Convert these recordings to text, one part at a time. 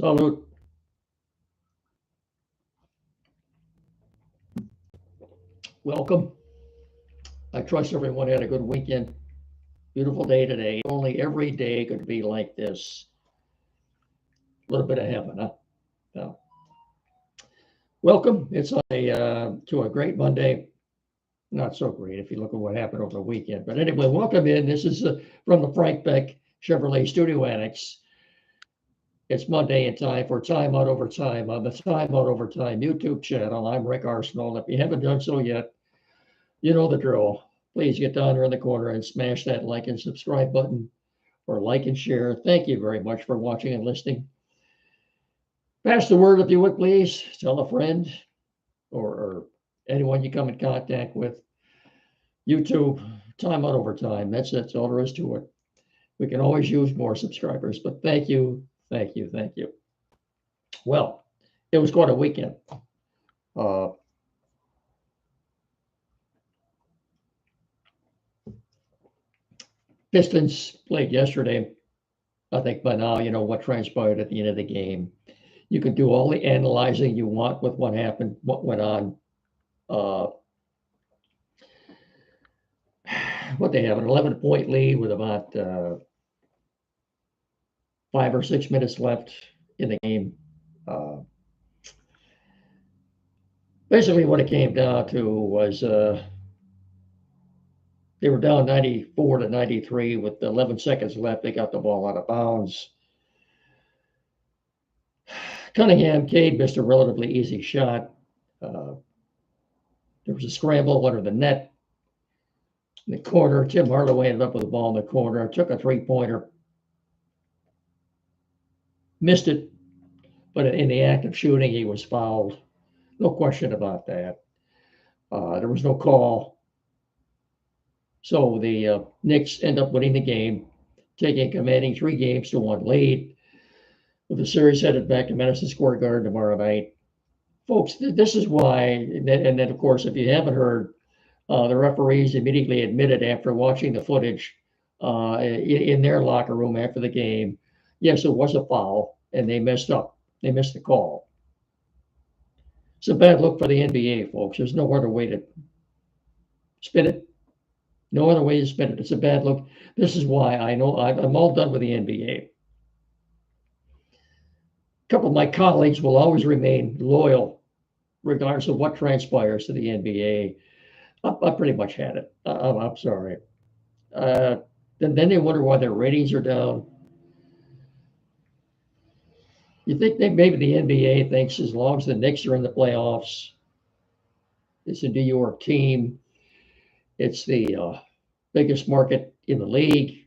Salute. Welcome. I trust everyone had a good weekend. Beautiful day today. Only every day could be like this. A little bit of heaven, huh? Yeah. Welcome. It's to a great Monday. Not so great if you look at what happened over the weekend. But anyway, welcome in. This is from the Frank Beck Chevrolet Studio Annex. It's Monday in time for Time Out Over Time on the Time Out Over Time YouTube channel. I'm Rick Arsenal. If you haven't done so yet, you know the drill. Please get down there in the corner and smash that like and subscribe button or like and share. Thank you very much for watching and listening. Pass the word if you would, please. Tell a friend or anyone you come in contact with. YouTube, Time Out Over Time. That's all there is to it. We can always use more subscribers, but thank you, thank you, thank you. Well, it was quite a weekend. Pistons played yesterday. I think by now you know what transpired at the end of the game. You can do all the analyzing you want with what happened, what went on. What they have an 11-point lead with about 5 or 6 minutes left in the game. Basically, what it came down to was they were down 94-93 with 11 seconds left. They got the ball out of bounds. Cunningham, Cade missed a relatively easy shot. There was a scramble under the net in the corner. Tim Hardaway ended up with the ball in the corner, took a three-pointer, missed it, but in the act of shooting, he was fouled. No question about that. There was no call. So the Knicks end up winning the game, taking a commanding 3-1 lead, with the series headed back to Madison Square Garden tomorrow night. Folks, this is why, and then of course, if you haven't heard, the referees immediately admitted after watching the footage in their locker room after the game, yes, it was a foul, and they messed up. They missed the call. It's a bad look for the NBA, folks. There's no other way to spin it. No other way to spin it. It's a bad look. This is why I know I'm all done with the NBA. A couple of my colleagues will always remain loyal, regardless of what transpires to the NBA. I pretty much had it. I'm sorry. Then they wonder why their ratings are down. You think maybe the NBA thinks as long as the Knicks are in the playoffs, it's a New York team, it's the biggest market in the league,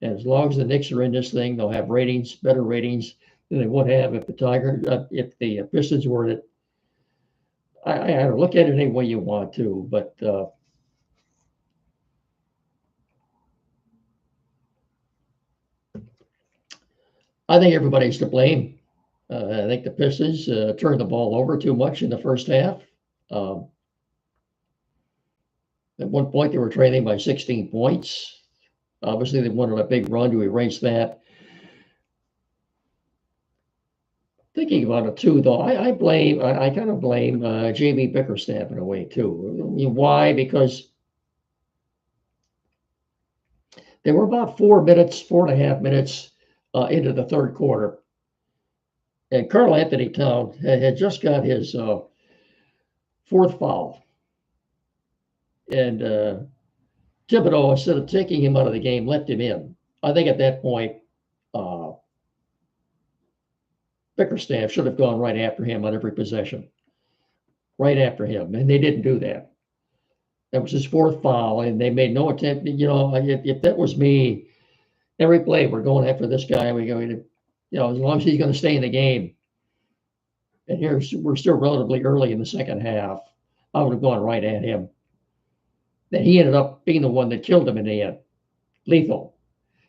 and as long as the Knicks are in this thing, they'll have ratings, better ratings than they would have if the Pistons were in it. I don't look at it any way you want to, but I think everybody's to blame. I think the Pistons turned the ball over too much in the first half. At one point, they were trailing by 16 points. Obviously, they wanted a big run to erase that. Thinking about it too, though, I kind of blame Jamie Bickerstaff in a way too. I mean, why? Because they were about 4.5 minutes into the third quarter, and Karl-Anthony Towns had just got his fourth foul. And Thibodeau, instead of taking him out of the game, left him in. I think at that point, Bickerstaff should have gone right after him on every possession. Right after him. And they didn't do that. That was his fourth foul, and they made no attempt. You know, if that was me, every play, we're going after this guy. We're going to, you know, as long as he's going to stay in the game. And here we're still relatively early in the second half. I would have gone right at him. Then he ended up being the one that killed him in the end. Lethal.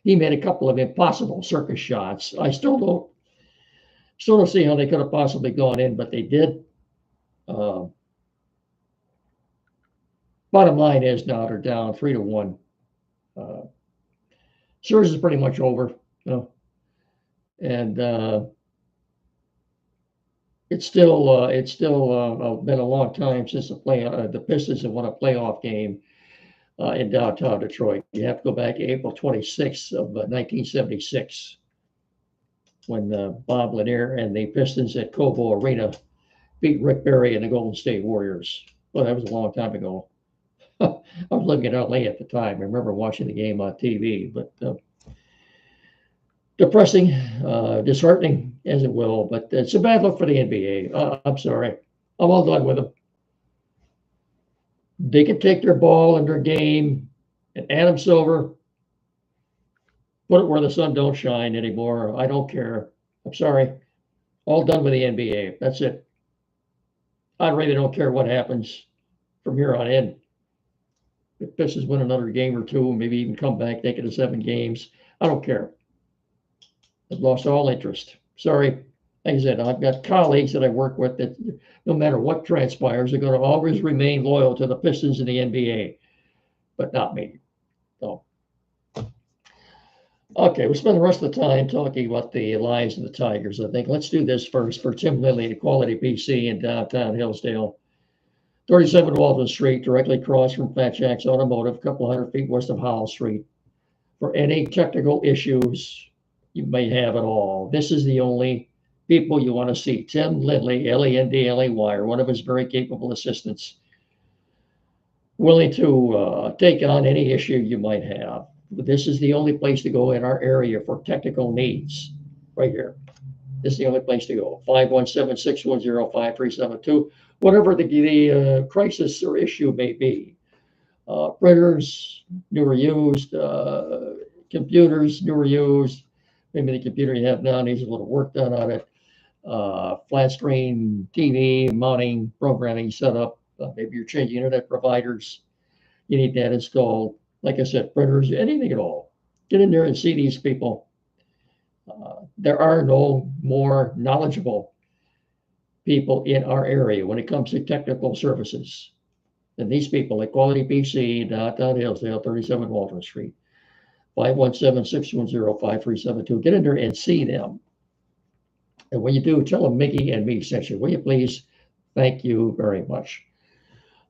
He made a couple of impossible circus shots. I still don't see how they could have possibly gone in, but they did. Bottom line is now they're down 3-1. Series is pretty much over, you know, and it's still been a long time since the Pistons have won a playoff game in downtown Detroit. You have to go back to April 26th of 1976 when Bob Lanier and the Pistons at Cobo Arena beat Rick Barry and the Golden State Warriors. Well, that was a long time ago. I was living in LA at the time. I remember watching the game on TV, but depressing, disheartening as it will, but it's a bad look for the NBA. I'm sorry. I'm all done with them. They can take their ball and their game and Adam Silver, put it where the sun don't shine anymore. I don't care. I'm sorry. All done with the NBA. That's it. I really don't care what happens from here on in. If Pistons win another game or two, maybe even come back, take it to 7 games, I don't care. I've lost all interest. Sorry. Like I said, I've got colleagues that I work with that no matter what transpires, they're going to always remain loyal to the Pistons in the NBA, but not me. So, okay, we'll spend the rest of the time talking about the Lions and the Tigers. I think let's do this first for Tim Lindley at Quality PC in downtown Hillsdale. 37 Walton Street, directly across from Fat Jack's Automotive, a couple hundred feet west of Howell Street. For any technical issues you may have at all, this is the only people you want to see. Tim Lindley, Lendlay, or one of his very capable assistants, willing to take on any issue you might have. This is the only place to go in our area for technical needs, right here. This is the only place to go. 517-610-5372. Whatever the crisis or issue may be. Printers, new or used, computers, new or used. Maybe the computer you have now needs a little work done on it. Flat screen TV, mounting, programming setup. Maybe you're changing internet providers. You need that installed. Like I said, printers, anything at all. Get in there and see these people. There are no more knowledgeable people in our area when it comes to technical services than these people at Quality PC, downtown Hillsdale, 37 Walton Street, 517-610-5372. Get in there and see them. And when you do, tell them Mickey and me sent you. Will you please? Thank you very much.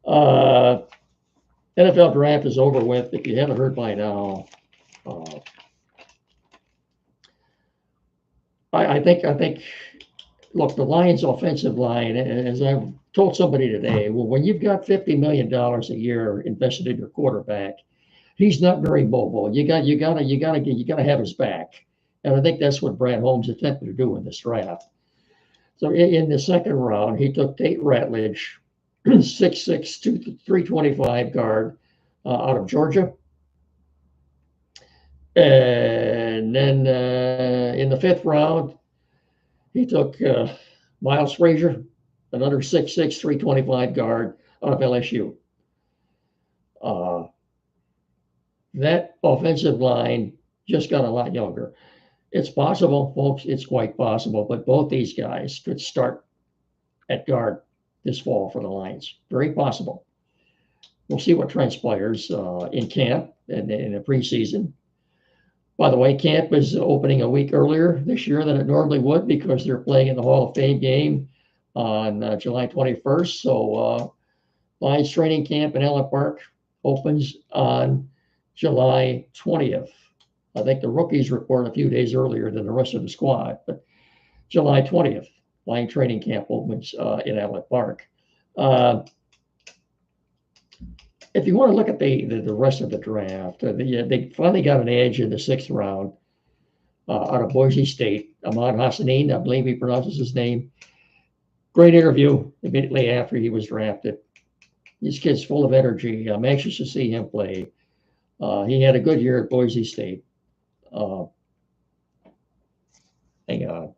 NFL draft is over with. If you haven't heard by now, I think, look, the Lions' offensive line, as I've told somebody today, well, when you've got $50 million a year invested in your quarterback, he's not very mobile. You gotta have his back, and I think that's what Brad Holmes attempted to do in this draft. So in the second round, he took Tate Ratledge, 6'6", 325 guard out of Georgia. And then in the fifth round, he took Miles Frazier, another 6'6", 325 guard out of LSU. That offensive line just got a lot younger. It's possible, folks, it's quite possible, but both these guys could start at guard this fall for the Lions. Very possible. We'll see what transpires in camp and in the preseason. By the way, camp is opening a week earlier this year than it normally would because they're playing in the Hall of Fame game on July 21st. So Lions training camp in Allen Park opens on July 20th. I think the rookies report a few days earlier than the rest of the squad, but July 20th, Lion training camp opens in Allen Park. If you want to look at the rest of the draft, they finally got an edge in the sixth round out of Boise State. Ahmad Hassanin, I believe he pronounces his name. Great interview immediately after he was drafted. This kid's full of energy. I'm anxious to see him play. He had a good year at Boise State. Hang on.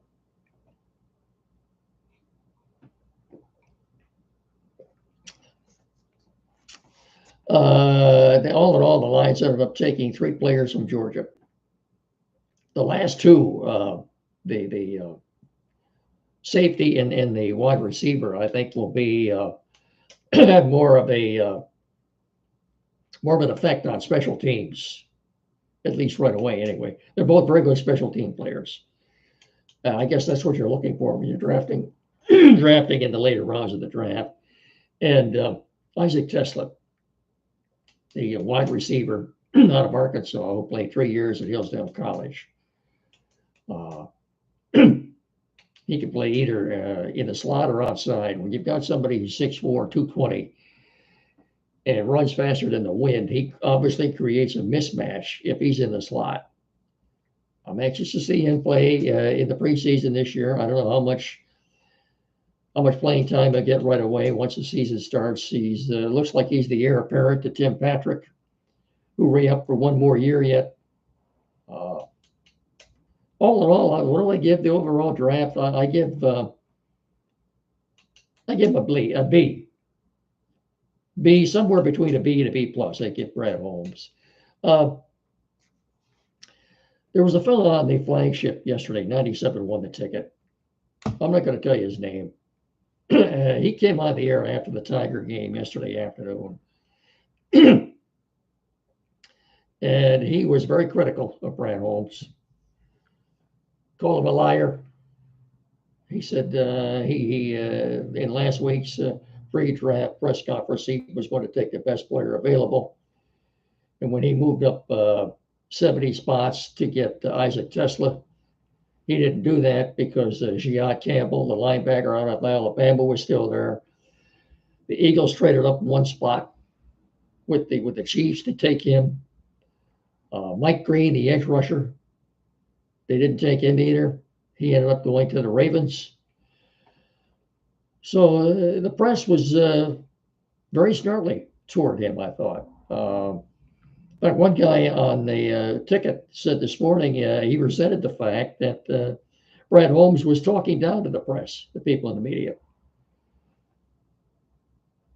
All in all, the Lions ended up taking 3 players from Georgia. The last 2, the safety and the wide receiver, I think will be have more of an effect on special teams, at least right away. Anyway, they're both very good special team players. I guess that's what you're looking for when you're drafting drafting in the later rounds of the draft. And Isaac Tesla, the wide receiver out of Arkansas, who played 3 years at Hillsdale College. He can play either in the slot or outside. When you've got somebody who's 6'4", 220, and runs faster than the wind, he obviously creates a mismatch if he's in the slot. I'm anxious to see him play in the preseason this year. I don't know how much playing time he'll get right away once the season starts. He's looks like he's the heir apparent to Tim Patrick, who re-upped for one more year yet. All in all, what do I give the overall draft? I give a B. B, somewhere between a B and a B plus. I give Brad Holmes. There was a fellow on the flagship yesterday. 97 won the ticket. I'm not going to tell you his name. He came on the air after the Tiger game yesterday afternoon. And he was very critical of Brad Holmes. Called him a liar. He said he in last week's pre-draft press conference, he was going to take the best player available. And when he moved up 70 spots to get Isaac Tesla, he didn't do that because Giat Campbell, the linebacker out of Alabama, was still there. The Eagles traded up one spot with the Chiefs to take him. Mike Green, the edge rusher, they didn't take him either. He ended up going to the Ravens. So the press was very snarly toward him, I thought. But one guy on the ticket said this morning he resented the fact that Brad Holmes was talking down to the press, the people in the media.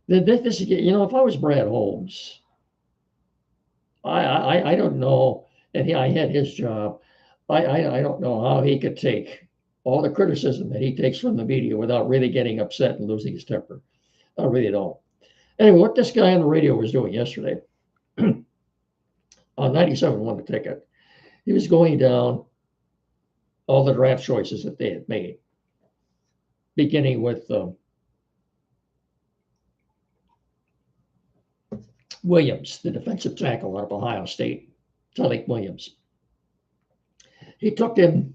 This, if I was Brad Holmes, I don't know, and I had his job. I don't know how he could take all the criticism that he takes from the media without really getting upset and losing his temper. I really don't. Anyway, what this guy on the radio was doing yesterday, on 97 won the ticket, he was going down all the draft choices that they had made, beginning with Williams, the defensive tackle out of Ohio State, Tyleik Williams. He took him,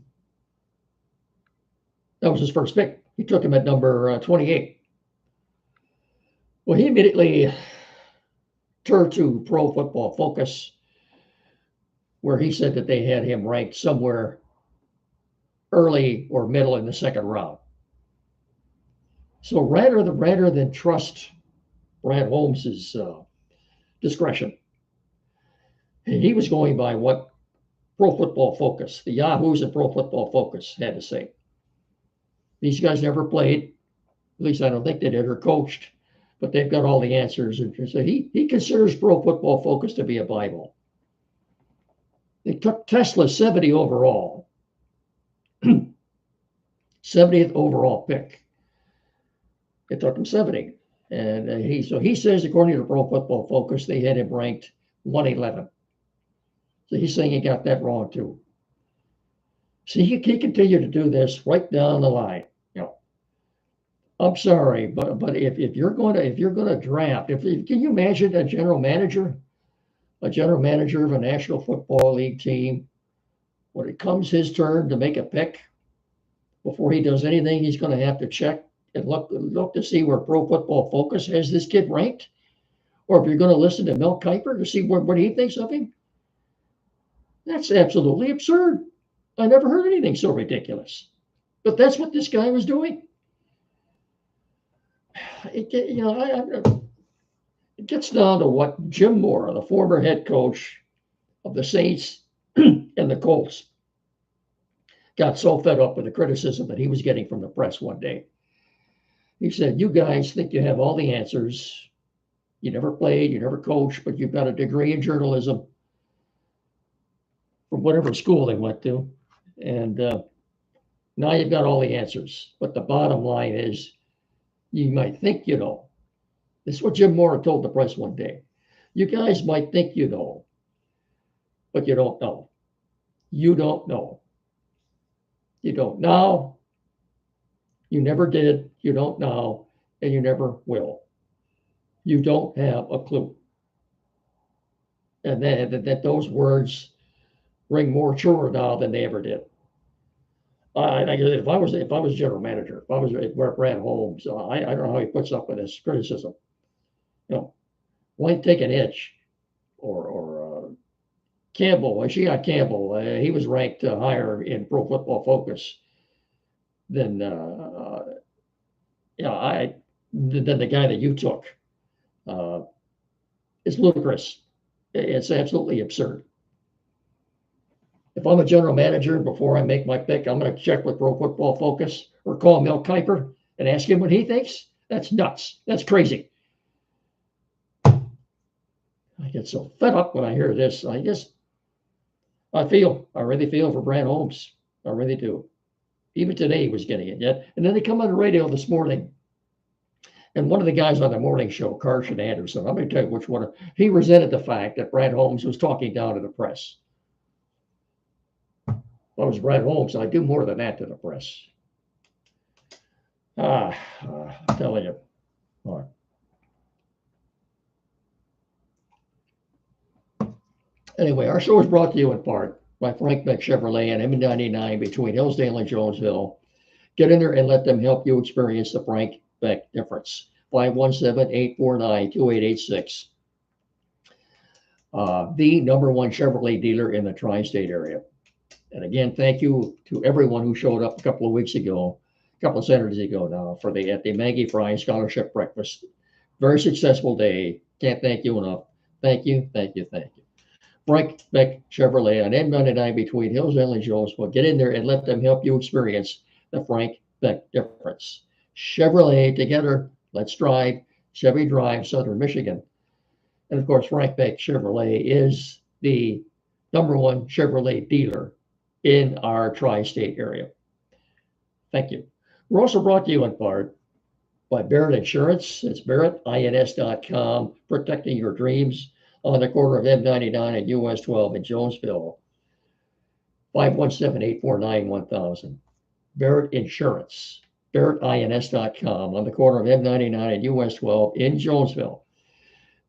that was his first pick. He took him at number 28. Well, he immediately turned to Pro Football Focus, where he said that they had him ranked somewhere early or middle in the second round. So rather than trust Brad Holmes's discretion, he was going by what Pro Football Focus, the Yahoos and Pro Football Focus had to say. These guys never played, at least I don't think they did, or coached, but they've got all the answers. And so he considers Pro Football Focus to be a Bible. They took Tesla 70 overall, 70th overall pick. They took him 70. And he says, according to Pro Football Focus, they had him ranked 111. So he's saying he got that wrong too. See, he continued to do this right down the line. I'm sorry, but if you're going to draft, can you imagine a general manager of a National Football League team, when it comes his turn to make a pick, before he does anything, he's going to have to check and look to see where Pro Football Focus has this kid ranked, or if you're going to listen to Mel Kiper to see what he thinks of him. That's absolutely absurd. I never heard anything so ridiculous. But that's what this guy was doing. It gets down to what Jim Mora, the former head coach of the Saints and the Colts, got so fed up with the criticism that he was getting from the press one day. He said, "You guys think you have all the answers. You never played, you never coached, but you've got a degree in journalism from whatever school they went to. And now you've got all the answers. But the bottom line is, you might think you know." This is what Jim Mora told the press one day. "You guys might think you know, but you don't know. You don't know. You don't. Now, You never did, you don't now, and you never will. You don't have a clue. And that those words ring more truer now than they ever did. If I was general manager, if I was Brad Holmes, I don't know how he puts up with this criticism. You know, why take an itch? Or Campbell, Shihat Campbell, he was ranked higher in Pro Football Focus than than the guy that you took. It's ludicrous. It's absolutely absurd. If I'm a general manager, before I make my pick, I'm going to check with Pro Football Focus or call Mel Kiper and ask him what he thinks. That's nuts. That's crazy. I get so fed up when I hear this. I really feel for Brad Holmes. I really do. Even today he was getting it yet. And then they come on the radio this morning. And one of the guys on the morning show, Carson Anderson, I'm going to tell you which one, he resented the fact that Brad Holmes was talking down to the press. If I was Brad Holmes, I'd do more than that to the press. I'm telling you. All right. Anyway, our show is brought to you in part by Frank Beck Chevrolet and M99 between Hillsdale and Jonesville. Get in there and let them help you experience the Frank Beck difference. 517-849-2886. The number one Chevrolet dealer in the tri-state area. And again, thank you to everyone who showed up a couple of weeks ago, a couple of Saturdays ago now, at the Maggie Fry Scholarship Breakfast. Very successful day. Can't thank you enough. Thank you, thank you, thank you. Frank Beck Chevrolet on M99 between Hillsdale and Jonesville. Get in there and let them help you experience the Frank Beck difference. Chevrolet together. Let's drive. Chevy Drive, Southern Michigan. And of course, Frank Beck Chevrolet is the number one Chevrolet dealer in our tri-state area. Thank you. We're also brought to you in part by Barrett Insurance. It's barrettins.com, protecting your dreams on the corner of M99 and US 12 in Jonesville. 517-849-1000. Barrett Insurance. barrettins.com on the corner of M99 and US 12 in Jonesville.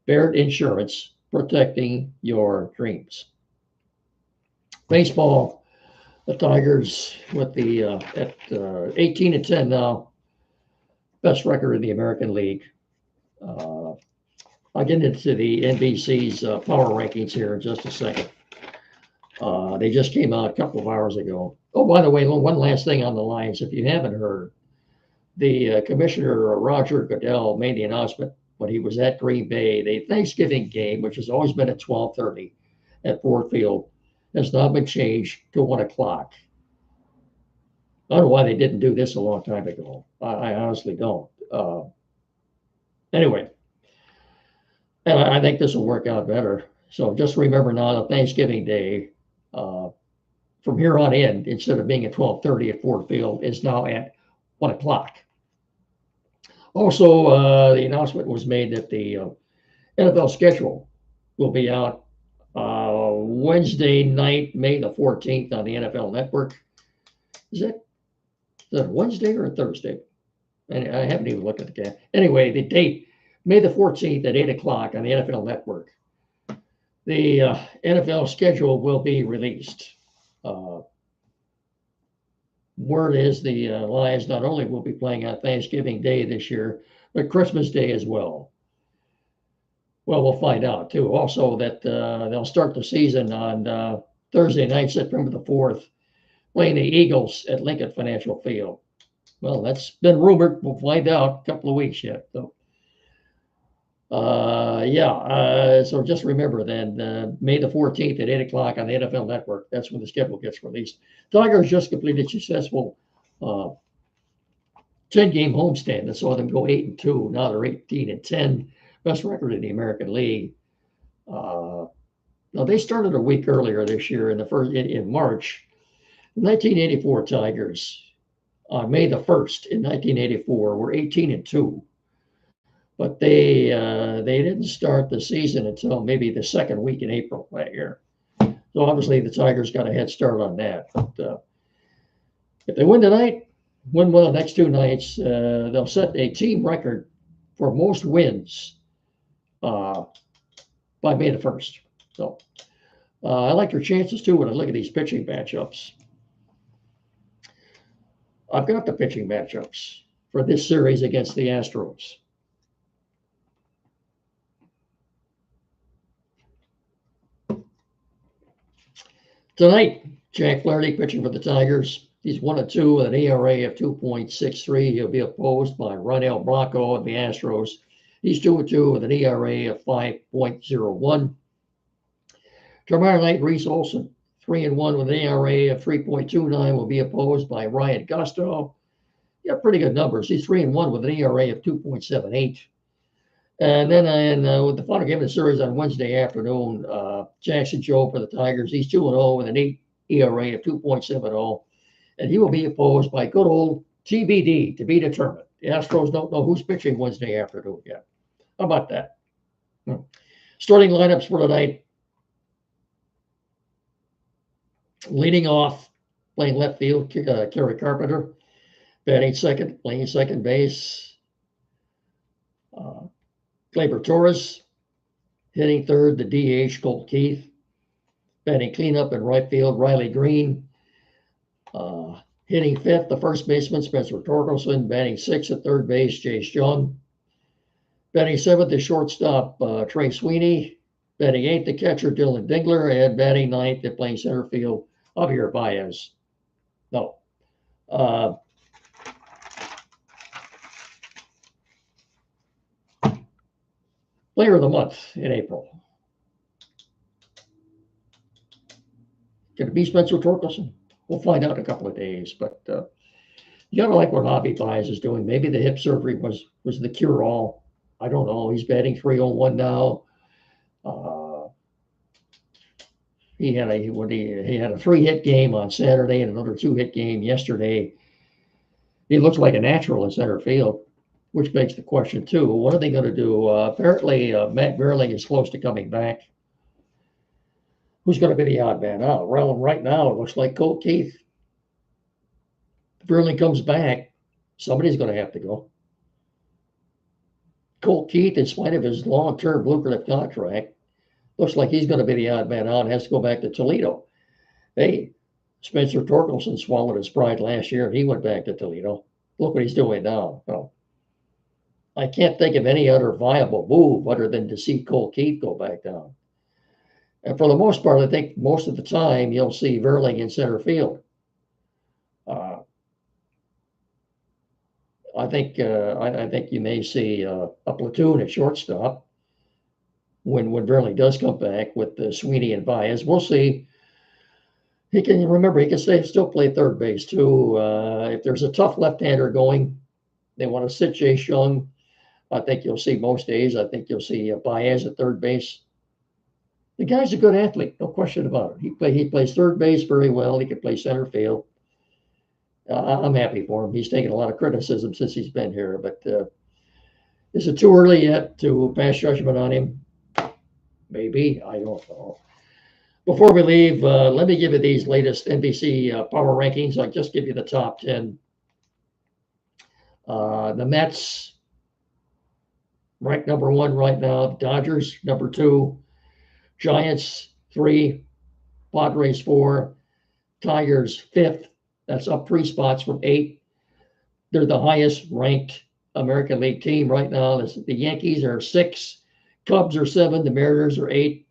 Barrett Insurance, protecting your dreams. Baseball, the Tigers with the at 18-10 now, best record in the American League. I'll get into the NBC's power rankings here in just a second. They just came out a couple of hours ago. Oh, by the way, one last thing on the lines. If you haven't heard, the Commissioner Roger Goodell made the announcement when he was at Green Bay. The Thanksgiving game, which has always been at 12:30 at Ford Field, has now been changed to 1 o'clock. I don't know why they didn't do this a long time ago. I honestly don't. Anyway, and I think this will work out better. So just remember now that Thanksgiving Day, from here on in, instead of being at 12:30 at Ford Field, is now at 1 o'clock. Also, the announcement was made that the NFL schedule will be out Wednesday night, May the 14th on the NFL Network. Is that Wednesday or Thursday? And I haven't even looked at the game. Anyway, the date, May the 14th at 8 o'clock on the NFL Network. The NFL schedule will be released. Word is the Lions not only will be playing on Thanksgiving Day this year, but Christmas Day as well. Well, we'll find out too. Also, that they'll start the season on Thursday night, September the 4th, playing the Eagles at Lincoln Financial Field. Well, that's been rumored. We'll find out a couple of weeks yet, though. So just remember then, May the 14th at 8 o'clock on the NFL Network. That's when the schedule gets released. Tigers just completed successful 10-game homestand that saw them go 8-2. Now they're 18-10, best record in the American League. Now they started a week earlier this year in March. 1984 Tigers on May the 1st in 1984 were 18-2. But they didn't start the season until maybe the second week in April that year. So obviously the Tigers got a head start on that. But if they win tonight, win one of the next two nights, they'll set a team record for most wins by May the 1st. So I like their chances too when I look at these pitching matchups. I've got the pitching matchups for this series against the Astros. Tonight, Jack Flaherty pitching for the Tigers. He's 1-2 with an ERA of 2.63. He'll be opposed by Ronel Blanco of the Astros. He's 2-2 with an ERA of 5.01. Tomorrow night, Reese Olson, 3-1 with an ERA of 3.29, will be opposed by Ryan Gosto. He got pretty good numbers. He's 3-1 with an ERA of 2.78. And then with the final game of the series on Wednesday afternoon, Jackson Joe for the Tigers. He's 2-0 with an ERA of 2.70. And he will be opposed by good old TBD, to be determined. The Astros don't know who's pitching Wednesday afternoon yet. How about that? Starting lineups for tonight. Leading off, playing left field, Kerry Carpenter. Batting second, playing second base, Gleyber Torres. Hitting third, the DH, Colt Keith. Batting cleanup in right field, Riley Green. Hitting fifth, the first baseman, Spencer Torkelson. Batting sixth at third base, Jace Jung. Batting seventh, the shortstop, Trey Sweeney. Batting eighth, the catcher, Dylan Dingler. And batting ninth, at playing center field, Javier Baez. No. Player of the month in April. Can it be Spencer Torkelson? We'll find out in a couple of days, but you gotta like what Javi Baez is doing. Maybe the hip surgery was the cure-all. I don't know. He's batting .301 now. He had a 3-hit game on Saturday and another 2-hit game yesterday. He looks like a natural in center field, which begs the question too. What are they going to do? Apparently, Matt Vierling is close to coming back. Who's going to be the odd man out? Well, right now it looks like Colt Keith. If Vierling comes back, somebody's going to have to go. Colt Keith, in spite of his long-term lucrative contract, looks like he's going to be the odd man out and has to go back to Toledo. Hey, Spencer Torkelson swallowed his pride last year and he went back to Toledo. Look what he's doing now. Well, I can't think of any other viable move other than to see Colt Keith go back down. And for the most part, I think most of the time you'll see Vierling in center field. I think you may see a platoon at shortstop when Vierling does come back with Sweeney and Baez. We'll see. He can still play third base too. If there's a tough left-hander going, they want to sit Jace Jung. I think you'll see most days. I think you'll see Baez at third base. The guy's a good athlete, no question about it. He plays third base very well. He can play center field. I'm happy for him. He's taken a lot of criticism since he's been here, but is it too early yet to pass judgment on him? Maybe. I don't know. Before we leave, let me give you these latest NBC power rankings. I'll just give you the top 10. The Mets ranked number 1 right now. Dodgers number 2. Giants 3. Padres 4. Tigers 5th. That's up 3 spots from 8. They're the highest ranked American League team right now. The Yankees are 6. Cubs are 7. The Mariners are 8.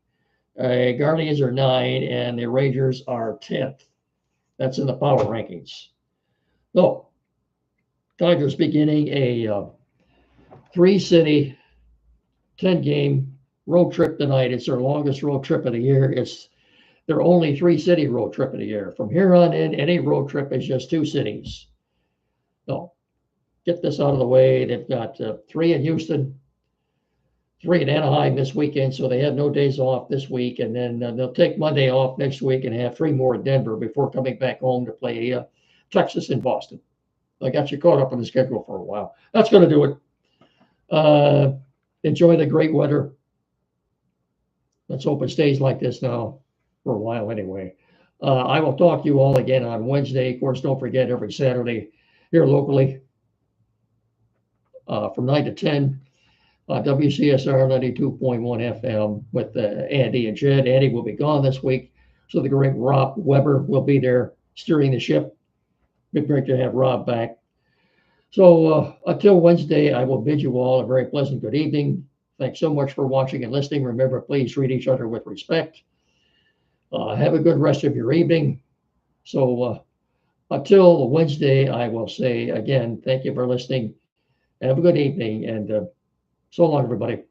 Guardians are 9. And the Rangers are 10th. That's in the power rankings. So, Tigers beginning a 3-city, 10-game road trip tonight. It's their longest road trip of the year. It's their only 3-city road trip of the year. From here on in, any road trip is just 2 cities. So, get this out of the way. They've got 3 in Houston, 3 in Anaheim this weekend, so they have no days off this week. And then they'll take Monday off next week and have 3 more in Denver before coming back home to play Texas and Boston. I got you caught up on the schedule for a while. That's going to do it. Enjoy the great weather. Let's hope it stays like this now for a while anyway. I will talk to you all again on Wednesday. Of course, don't forget every Saturday, here locally from 9 to 10. WCSR 92.1 FM with Andy and Jed. Andy will be gone this week, so the great Rob Weber will be there steering the ship. Be great to have Rob back. So until Wednesday, I will bid you all a very pleasant good evening. Thanks so much for watching and listening. Remember, please treat each other with respect. Have a good rest of your evening. So until Wednesday, I will say again, thank you for listening. Have a good evening, and so long, everybody.